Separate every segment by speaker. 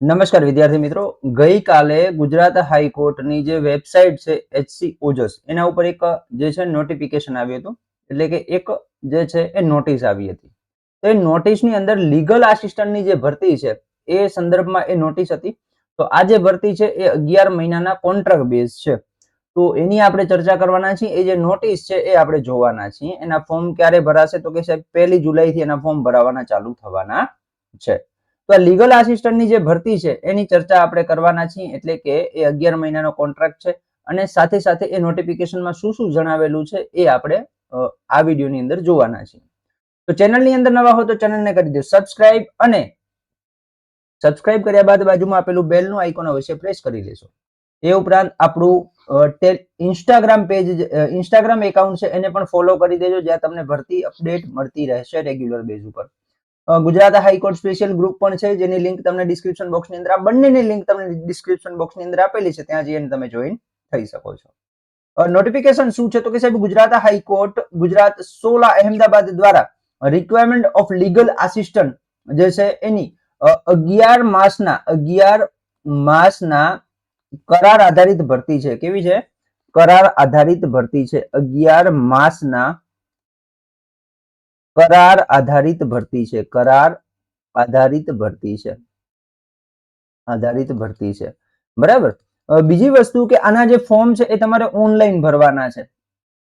Speaker 1: નમસ્કાર વિદ્યાર્થી મિત્રો, ગઈકાલે ગુજરાત હાઈકોર્ટની જે વેબસાઇટ છે HC ઓજસ એના ઉપર એક જે છે નોટિફિકેશન આવ્યું હતું, એટલે કે એક જે છે એ નોટિસ આવી હતી. તો એ નોટિસની અંદર લીગલ આસિસ્ટન્ટની જે ભરતી છે એ સંદર્ભમાં એ નોટિસ હતી. તો આ જે ભરતી છે એ 11 મહિનાના કોન્ટ્રાક્ટ બેઝ છે. તો એની આપણે ચર્ચા કરવાના છીએ. એ જે નોટિસ છે એ આપણે જોવાના છીએ. એના ફોર્મ ક્યારે ભરાશે તો કે સાહેબ 1 જુલાઈથી એના ફોર્મ ભરાવાના ચાલુ થવાના છે. તો આ લીગલ આસિસ્ટન્ટની જે ભરતી છે એની ચર્ચા આપણે કરવાના છીએ. એટલે કે એ 11 મહિનાનો કોન્ટ્રાક્ટ છે અને સાથે સાથે એ નોટિફિકેશનમાં શું શું જણાવેલું છે એ આપણે આ વિડીયોની અંદર જોવાના છીએ. તો ચેનલની અંદર નવા હો તો ચેનલને કરી દો સબસ્ક્રાઇબ અને સબસ્ક્રાઇબ કર્યા બાદ બાજુમાં આપેલું બેલનું આઇકોન અવશ્ય પ્રેસ કરી લેશો. એ ઉપરાંત આપણું ઇન્સ્ટાગ્રામ એકાઉન્ટ છે એને પણ ફોલો કરી દેજો, જ્યાં તમને ભરતી અપડેટ મળતી રહેશે રેગ્યુલર બેઝ ઉપર. ગુજરાત હાઈકોર્ટ સ્પેશિયલ ગ્રુપ પણ છે, જેની લિંક તમને ડિસ્ક્રિપ્શન બોક્સની અંદર, આ બંનેની લિંક તમને ડિસ્ક્રિપ્શન બોક્સની અંદર આપેલી છે, ત્યાં જઈને તમે જોઈન થઈ શકો છો. નોટિફિકેશન શું છે તો કે સાહેબ ગુજરાત હાઈકોર્ટ ગુજરાત 16 અહેમદાબાદ દ્વારા રિક્વાયરમેન્ટ ઓફ લીગલ આસિસ્ટન્ટ જે છે એની 11 માસના કરાર આધારિત ભરતી છે. કેવી છે? કરાર આધારિત ભરતી છે. 11 માસના કરાર આધારિત ભરતી છે. કરાર આધારિત ભરતી છે. આધારિત ભરતી છે. બરાબર. બીજી વસ્તુ કે આના જે ફોર્મ છે એ તમારે ઓનલાઈન ભરવાના છે.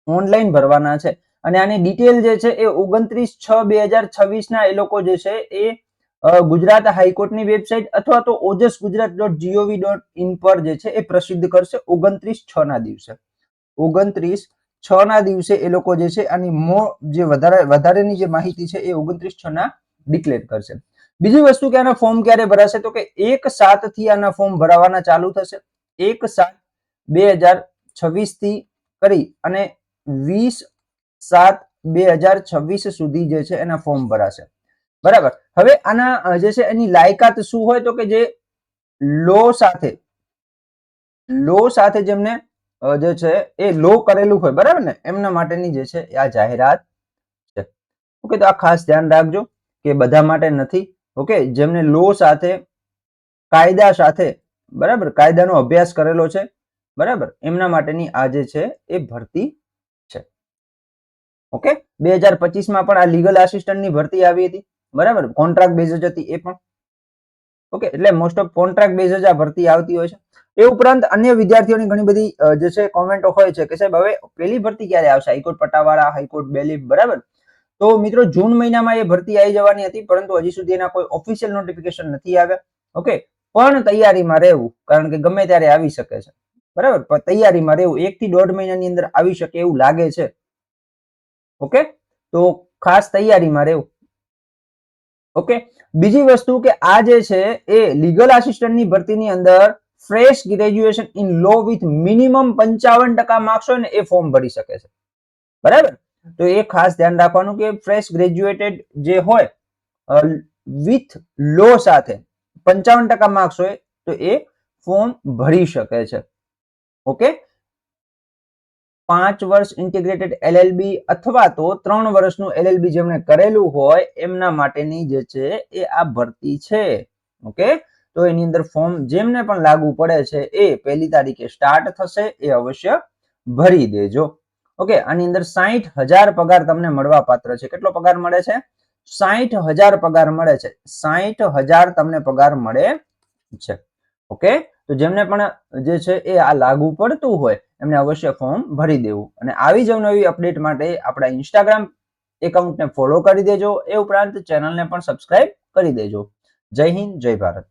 Speaker 1: ઓનલાઈન ભરવાના છે અને આની ડિટેલ જે છે એ 29/6/2026 ના એ લોકો જે છે એ ગુજરાત હાઈકોર્ટની વેબસાઇટ અથવા તો ojsgujarat.gov.in પર જે છે એ પ્રસિદ્ધ કરશે 29/6 ના દિવસે. 29/6 ના દિવસે એ લોકો જે છે આની જે વધારેની જે માહિતી છે એ 29/6 ના ડિક્લેર કરશે. બીજી વસ્તુ કે આના ફોર્મ ક્યારે ભરાશે તો કે 1/7 થી આના ફોર્મ ભરાવાના ચાલુ થશે. 1/7/2026 થી કરી અને 20/7/2026 સુધી જે છે એના ફોર્મ ભરાશે. બરાબર. હવે આના જે છે એની લાયકાત શું હોય તો કે જે લો સાથે જેમને જે છે એ લો કરેલું હોય, બરાબર ને, એમના માટેની જે છે આ જાહેરાત છે. ઓકે, તો આ ખાસ ધ્યાન રાખજો કે બધા માટે નથી. ઓકે, જેમને લો સાથે, કાયદા સાથે, બરાબર, કાયદાનો અભ્યાસ કરેલો છે, બરાબર, એમના માટેની આ જે છે એ ભરતી છે. ઓકે, 2025 માં પણ આ લીગલ આસિસ્ટન્ટની ભરતી આવી હતી, બરાબર, કોન્ટ્રાક્ટ બેઝ જ હતી એ પણ. ઓકે, એટલે મોસ્ટ ઓફ કોન્ટ્રાક્ટ બેઝ જ આ ભરતી આવતી હોય છે. એ ઉપરાંત અન્ય વિદ્યાર્થીઓની ઘણી બધી જે છે કોમેન્ટો હોય છે કે સાહેબ હવે પેલી ભરતી ક્યારે આવશે, હાઈકોર્ટ પટાવાળા, હાઈકોર્ટ બેલીફ, બરાબર. તો મિત્રો જૂન મહિનામાં એ ભરતી આવી જવાની હતી, પરંતુ હજી સુધી એના કોઈ ઓફિશિયલ નોટિફિકેશન નથી આવ્યા. ઓકે, પણ તૈયારીમાં રહેવું, કારણ કે ગમે ત્યારે આવી શકે છે, બરાબર. પણ તૈયારીમાં રહેવું, 1 થી 1.5 મહિનાની અંદર આવી શકે એવું લાગે છે. ઓકે, તો ખાસ તૈયારીમાં રહેવું. ઓકે, બીજી વસ્તુ કે આ જે છે એ લીગલ આસિસ્ટન્ટની ભરતીની અંદર fresh graduation in law with minimum 55% marks હોય ને એ ફોર્મ ભરી શકે છે, બરાબર. તો એ ખાસ ધ્યાન રાખવાનું કે ફ્રેશ ગ્રેજ્યુએટેડ જે હોય વિથ લો સાથે 55% માર્ક્સ હોય તો એ ફોર્મ ભરી શકે છે. ઓકે, 5 વર્ષ ઇન્ટિગ્રેટેડ LLB અથવા તો 3 વર્ષનું LLB જેમણે કરેલું હોય એમના માટેની જે છે એ આ ભરતી છે. ઓકે, તો એની અંદર ફોર્મ જેમને પણ લાગુ પડે છે એ 1 તારીખે સ્ટાર્ટ થશે, એ અવશ્ય ભરી દેજો. ઓકે, આની અંદર 60,000 પગાર તમને મળવા પાત્ર છે. કેટલો પગાર મળે છે? 60,000 પગાર મળે છે. 60,000 તમને પગાર મળે છે. ઓકે, તો જેમને પણ જે છે એ આ લાગુ પડતું હોય એમને અવશ્ય ફોર્મ ભરી દેવું. અને આવી જ નવી અપડેટ માટે આપણા ઇન્સ્ટાગ્રામ એકાઉન્ટને ફોલો કરી દેજો. એ ઉપરાંત ચેનલને પણ સબસ્ક્રાઇબ કરી દેજો. જય હિન્દ, જય ભારત.